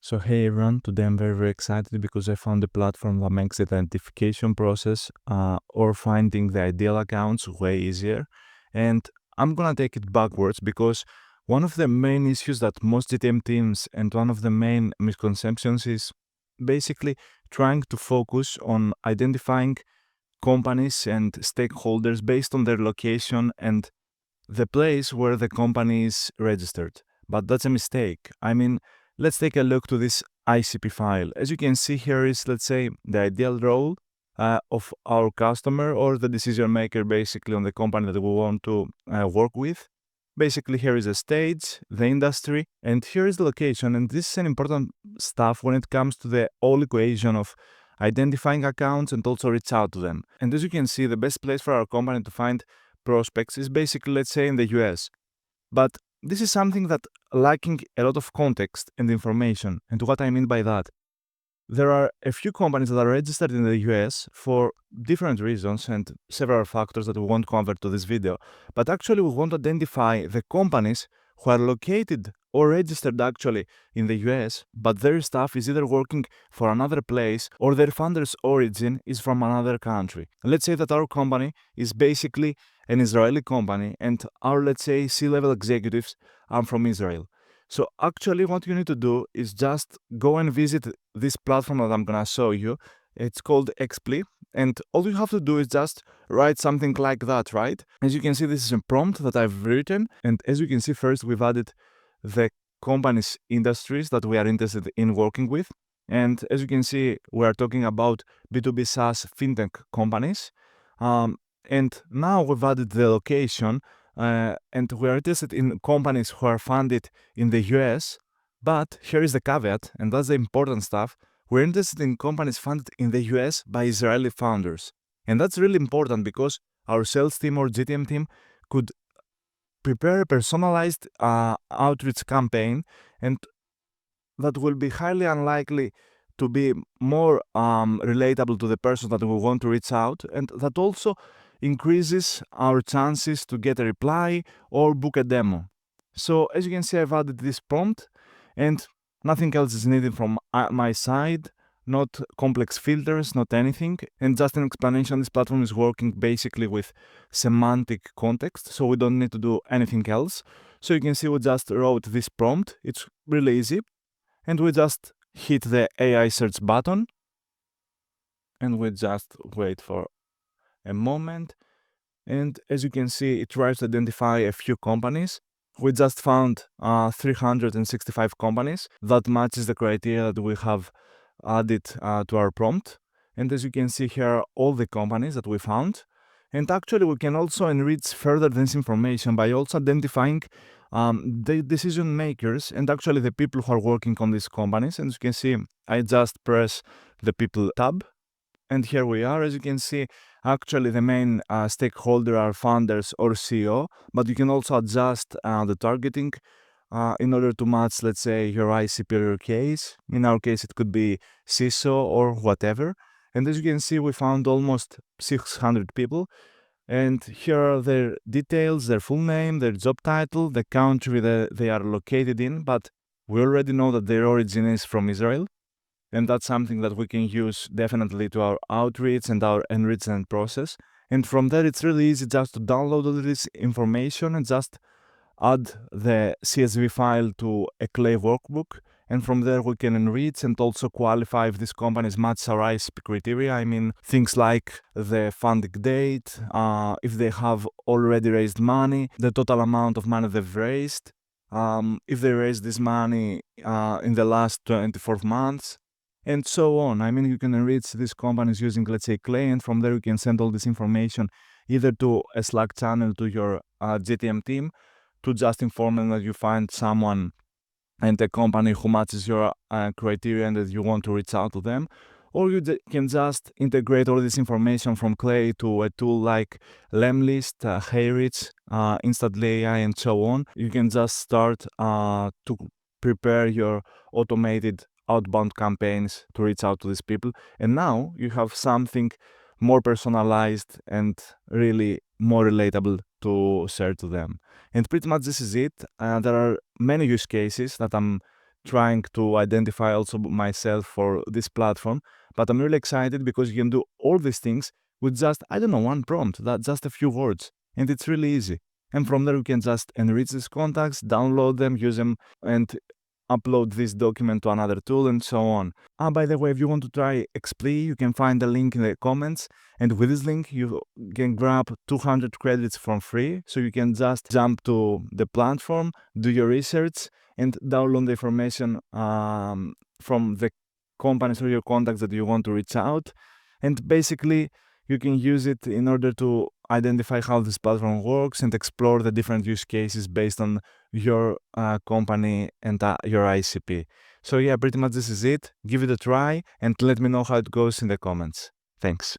So hey everyone, today I'm very excited because I found a platform that makes the identification process or finding the ideal accounts way easier. And I'm gonna take it backwards because one of the main issues that most GTM teams and one of the main misconceptions is basically trying to focus on identifying companies and stakeholders based on their location and the place where the company is registered. But that's a mistake. I mean, let's take a look to this ICP file. As you can see here is, let's say, the ideal role of our customer or the decision maker basically on the company that we want to work with. Basically, here is the stage, the industry, and here is the location. And this is an important stuff when it comes to the whole equation of identifying accounts and also reach out to them. And as you can see, the best place for our company to find prospects is basically, let's say, in the US. But this is something that lacking a lot of context and information. And what I mean by that, there are a few companies that are registered in the US for different reasons and several factors that we won't cover to this video. But actually, we want to identify the companies who are located or registered actually in the US, but their staff is either working for another place or their founder's origin is from another country. Let's say that our company is basically an Israeli company and our, let's say, C-level executives are from Israel. So actually what you need to do is just go and visit this platform that I'm gonna show you. It's called Explee, and all you have to do is just write something like that, right? As you can see, this is a prompt that I've written, and as you can see, first we've added the company's industries that we are interested in working with. And as you can see, we are talking about B2B SaaS fintech companies. And now we've added the location, and we are interested in companies who are funded in the US. But here is the caveat, and that's the important stuff. We're interested in companies funded in the US by Israeli founders. And that's really important because our sales team or GTM team could prepare a personalized outreach campaign, and that will be highly unlikely to be more relatable to the person that we want to reach out, and that also increases our chances to get a reply or book a demo. So as you can see, I've added this prompt and nothing else is needed from my side, not complex filters, not anything, and just an explanation. This platform is working basically with semantic context, so we don't need to do anything else. So you can see we just wrote this prompt. It's really easy, and we just hit the AI search button and we just wait for a moment. And as you can see, it tries to identify a few companies. We just found 365 companies that matches the criteria that we have added to our prompt. And as you can see here are all the companies that we found. And actually we can also enrich further this information by also identifying the decision makers and actually the people who are working on these companies. And as you can see, I just press the people tab. And here we are. As you can see, actually the main stakeholder are founders or CEO, but you can also adjust the targeting in order to match, let's say, your ICP or your case. In our case, it could be CISO or whatever. And as you can see, we found almost 600 people. And here are their details, their full name, their job title, the country that they are located in. But we already know that their origin is from Israel. And that's something that we can use definitely to our outreach and our enrichment process. And from there, it's really easy just to download all this information and just add the CSV file to a Clay workbook. And from there, we can enrich and also qualify if these companies match our ICP criteria. I mean, things like the funding date, if they have already raised money, the total amount of money they've raised, if they raised this money in the last 24 months, and so on. I mean, you can enrich these companies using, let's say, Clay, and from there you can send all this information either to a Slack channel to your GTM team to just inform them that you find someone and a company who matches your criteria and that you want to reach out to them. Or you can just integrate all this information from Clay to a tool like Lemlist, Heyrich, Instantly AI, and so on. You can just start to prepare your automated outbound campaigns to reach out to these people. And now you have something more personalized and really more relatable to share to them. And pretty much this is it. There are many use cases that I'm trying to identify also myself for this platform. But I'm really excited because you can do all these things with just, I don't know, one prompt, that just a few words. And it's really easy. And from there, you can just enrich these contacts, download them, use them, and upload this document to another tool, and so on. By the way, if you want to try Explee, you can find the link in the comments. And with this link, you can grab 200 credits for free. So you can just jump to the platform, do your research, and download the information from the companies or your contacts that you want to reach out. And basically, you can use it in order to identify how this platform works and explore the different use cases based on your company and your ICP. So yeah, pretty much this is it. Give it a try and let me know how it goes in the comments. Thanks.